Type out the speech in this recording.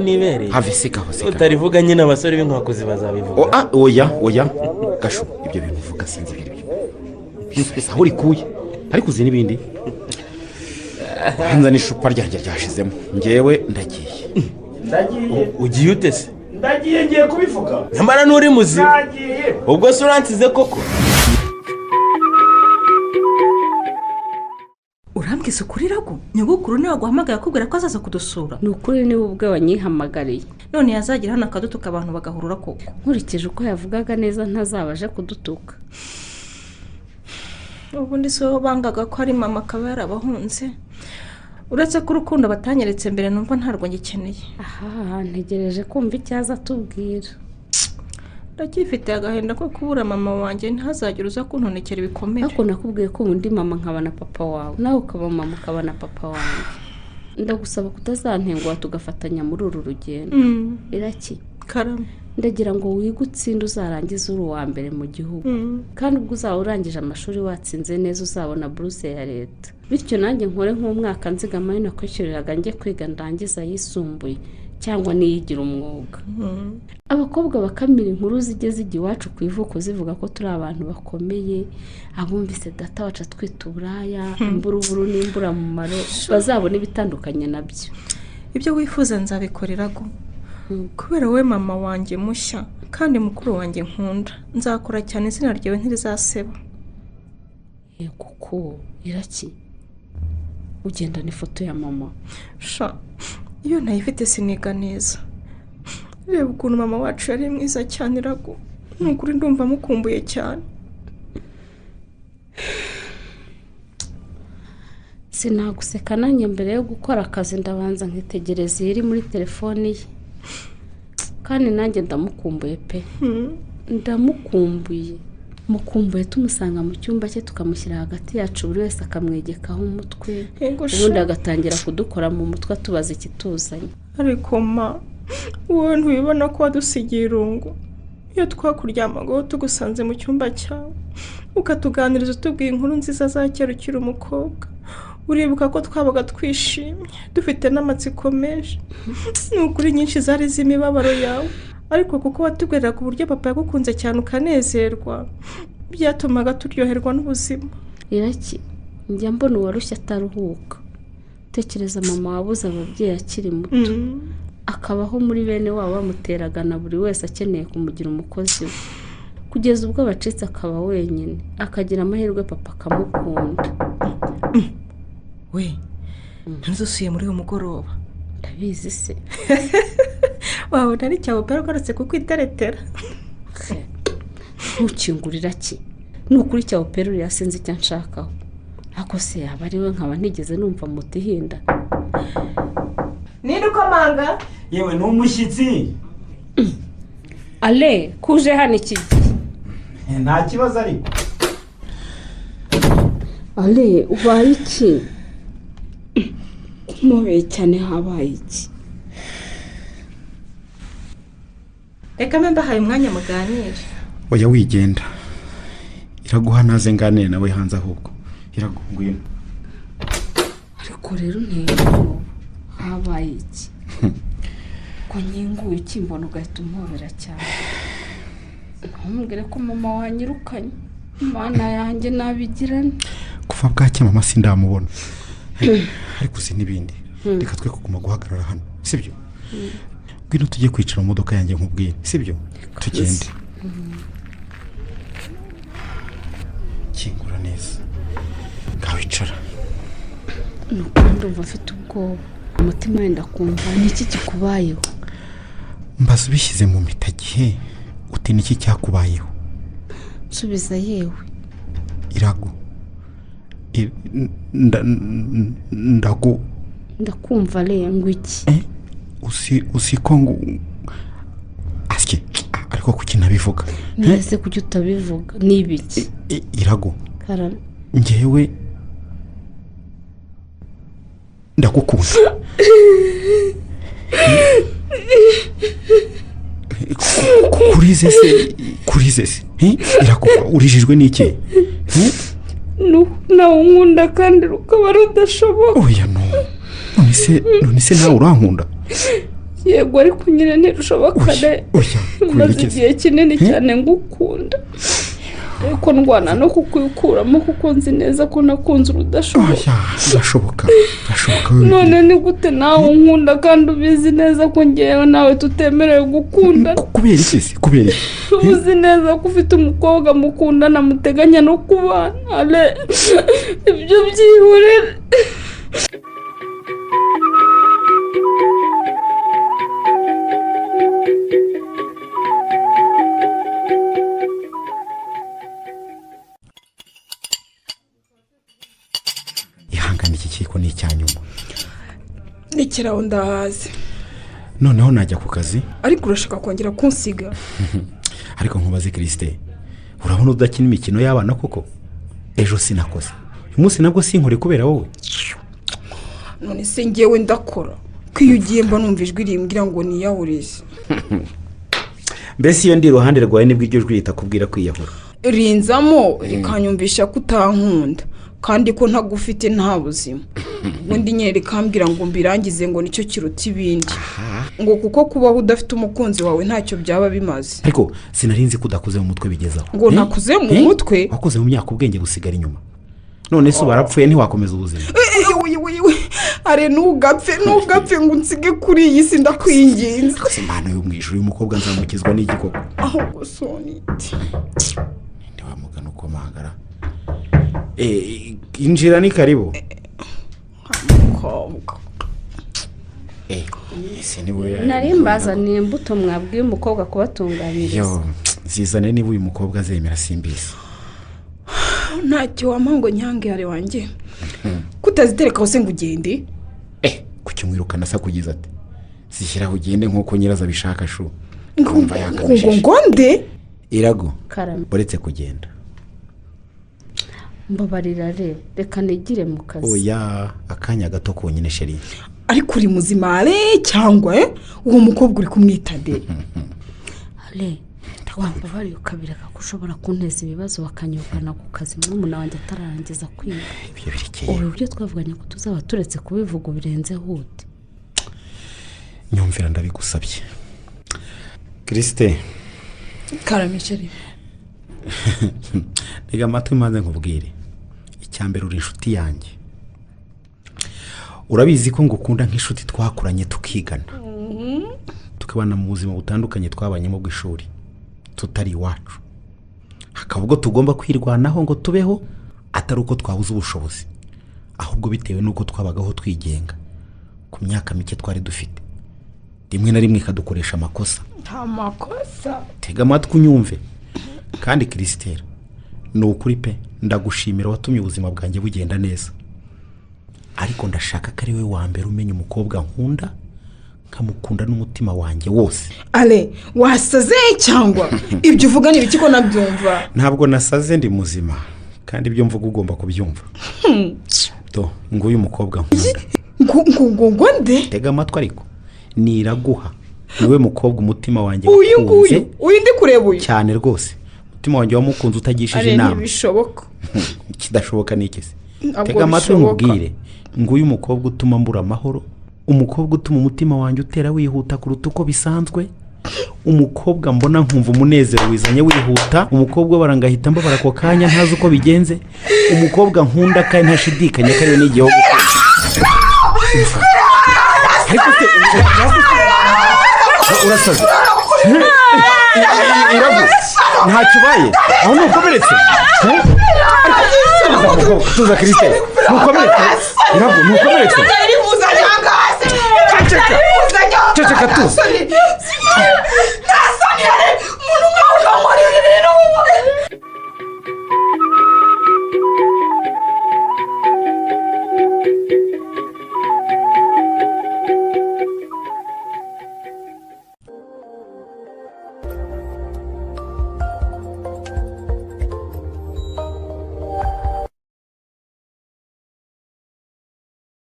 nibereye have sikaho utarivuga nyine abasore b'inkwakuzi bazabivuga oya gasho ibyo bintu uvuga sinzi ibyo aho urikuye ariko uzi n'ibindi hanza n'icupa ryanjye ryashizemo ngewe ndagiye ugiye ute se ndagiye ngiye kubivuga nyamara n'uri muzima ubwo se uransize koko urambwise ukuri Ragu nyogokuru niwe waguhamagaye akubwira ko azaza kudusura ni ukuri niwe ubwe wanyihamagariye none yazagira hano akadutuka abantu bagahurura koko nkurikije uko yavugaga neza ntazabaje kudutuka ubundi so bangaga ko ari mama akaba yarabahunze uretse ko urukundo batanyeretse mbere numva ntarwo ngikeneye aha ntegereje kumva icyaza atubwira ndakifite agahinda ko kubura mama wanjye ntazagire uza kuntonekera ibikomere ariko nakubwiye ko undi mama nkabana papa wawe nawe ukaba mama ukabana papa wanjye ndagusaba kutazantengwa tugafatanya muri uru rugendo iraki karama ndagira ngo wigutsinde uzarangize uri uwa mbere mu gihugu kandi ubwo uzaba urangije amashuri watsinze neza uzabona buruse ya leta bityo nanjye nkore nk'umwaka nzigama ari nakwishyuriraga njye kwiga ndangiza yisumbuye cyangwa niyigira umwuga abakobwa bakamira inkuru zigeze iwacu ku ivuko zivuga ko turi abantu bakomeye abumvise data wacu atwita uburaya imburuburu n'imbura mu maro bazabona ibitandukanye nabyo ibyo wifuza nzabikorera go kubera we mama wanjye mushya kandi mukuru wanjye nkunda nzakora cyane izina ryawe ntirizaseba yego ko iraki ugendana ifoto ya mama sha iyo ntayifite siniga neza reba ukuntu mama wacu yari mwiza cyane Ragu nukuri ndumva mukumbuye cyane sinaguseka nanjye mbere yo gukora akazi ndabanza nkitegereza iri muri telefone ye kandi nanjye ndamukumbuye pe ndamukumbuye mukumbuye tumusanga mu cyumba cye tukamushyira hagati yacu buri wese akamwegekaho umutwe ubundi agatangira kudukora mu mutwe tubaza ikituzanye ariko ma wowe ntubibona ko wadusigiye irungu iyo twakuryamagaho tugusanze mu cyumba cyawe ukatuganiriza utubwiye inkuru nziza za kera ukiri umukobwa uribuka ko twabaga twishimye dufite n'amatsiko menshi n'ukuri nyinshi zari z'imibabaro yawe ariko kuko watubwirira ku buryo papa yagukunze cyane ukanezerwa byatumaga turyoherwa n'ubuzima iraki njya mbona uwarushye ataruhuka tekereza mama wabuze ababyeyi akiri muto akabaho muri bene wabo bamuteraga na buri wese akeneye kumugira umukozi we kugeza ubwo bacitse akaba wenyine akagira amahirwe papa akamukunda we ntuzusuye muri uwo mugoroba ndabizi se wabona ari cyawe pero garutse kukwiteretera ntukingurira ki nukuri cyawe pero yasinze icyo nshakaho ako se yaba ari we nkaba ntigeze numva mutihinda ninde ukomanga yewe n'umushyitsi ale kuje hano iki nta kibazo ariko ale ubaye iki kumubeye cyane habaye iki reka mbe mbahaye umwanya muganire oya wigenda iraguha naze nganire nawe hanze ahubwo iragungwina ariko rero ntego habaye iki ko nyinguye ikimbona ugahita umpobera cyane ntumbwire ko mama wanyirukanye imana yanjye nabigirane kuva bwacye mama sindamubona ariko uzi n'ibindi reka twe kuguma guhagarara hano sibyo ngwino tujye kwicara mu modoka yanjye nkubwiye sibyo tugende kingura neza ngawicara nukundi umva afite ubwoba umutima wenda kumva niki kikubayeho mbaza ubishyize mu mitagihe uti niki cyakubayeho subiza yewe iragu ndakumva rengo iki usiko ngo asye ariko kuki nabivuga nese kuki utabivuga nibiki iragu karana ngewe ndagukunda kurize se iragu urijijwe n'iki nawe unkunda kandi rukaba rudashoboka oya none se nawe urankunda yego ariko nyine ntirushoboka re maze igihe kinini cyane ngukunda ariko ndwana no kukwikuramo kuko nzi neza ko nakunze urudashoboka birashoboka none ni gute nawe unkunda kandi ubizi neza ko ngewe nawe tutemerewe gukunda kubera iki uzi neza ko ufite umukobwa mukundana muteganya no kubana ale ibyo byihorere ko ni icyanyuma nikiraho ndahaze noneho najya ku kazi ariko urashaka kongera kunsiga ariko nkubaze Christine urabona udakina imikino y'abana koko ejo sinakoze uyu munsi nabwo sinkore kubera wowe none se ngewe ndakora ko iyo ugiye mba numva ijwi rimbwira ngo niyahurize mbese iyo ndi iruhande rwawe nibwo iryo jwi ritakubwira kwiyahura rinzamo rikanyumvisha ko utankunda kandi ko ntagufite nta buzima ubundi nyine rikambwira ngo mbirangize ngo nicyo kiruta ibindi ngo kuko kubaho udafite umukunzi wawe ntacyo byaba bimaze ariko sinarinzi ko udakuze mu mutwe bigezaho ngo nakuze mu mutwe wakoze mu myaka ubwenge busigara inyuma none se barapfuye ntiwakomeza ubuzima are ntugapfe ngo unsige kuri iyi si ndakwinginze impano yo mu ijuru y'umukobwa nzamukizwa n'igikoko aho gusonite ntiwamugana uko mahagara injira ni karibu umukobwa nari mbazaniye imbuto mwabwiye umukobwa kubatunganyiriza zizane niba uyu mukobwa azemera simbizi ntacyo wamango nyange yare wanjye kutazitereka hose ngo ugende kuki umwirukana asa kugiza ati zishyiraho ugende nk'uko nyirazo abishaka shu ngonde irago uretse kugenda mbabarira reka nigire mu kazi oya akanya gato konyine sheri ariko uri muzima cyangwa uwo mukobwa uri kumwitade wambabariye ukabireka ko ushobora kunteza ibibazo bakanyirukana ku kazi n'umuntu wanjye atararangiza kwiga ibyo birekeye ubu byo twavuganye ko tuzaba turetse kubivuga birenze hute nyumvira ndabigusabye Christine karamisheri rega amatwi maze nkubwire icyambere uri inshuti yanjye urabizi ko ngukunda nk'inshuti twakuranye tukigana tukabana mu buzima butandukanye twabanyemo bw'ishuri tutari iwacu hakaba ubwo tugomba kwirwanaho ngo tubeho atari uko twabuze ubushobozi ahubwo bitewe n'uko twabagaho twigenga ku myaka mike twari dufite rimwe na rimwe ikadukoresha amakosa nta makosa tega amatwi unyumve kandi Christine ni ukuri pe ndagushimira watumye ubuzima bwanjye bugenda neza ariko ndashaka ko ari we wa mbere umenya umukobwa nkunda nkamukunda n'umutima wanjye wose wasaze cyangwa ibyo uvuga ni ibiki ko nabyumva ntabwo nasaze ndi muzima kandi ibyo mvuga ugomba kubyumva nguyu umukobwa nkunda ngo nde tega amatwi ariko niraguha niwe mukobwa umutima wanjye wakunze uyu ndi kureba uyu cyane rwose umutima wanjye wamukunze utagishije inama ntibishoboka kidashoboka ni iki se tega amatwi nkubwire nguyu umukobwa utuma mbura amahoro umukobwa utuma umutima wanjye utera wihuta kuruta uko bisanzwe umukobwa mbona nkumva umunezero wizanye wihuta umukobwa barangahita mbabara ako kanya ntazi uko bigenze umukobwa nkunda kandi ntashidikanya ko ariwe n'igihugu ariko se urasaze irabu ntacyo ubaye aho ntukomeretse tuza Christine ntukomeretse irabu ntukomeretse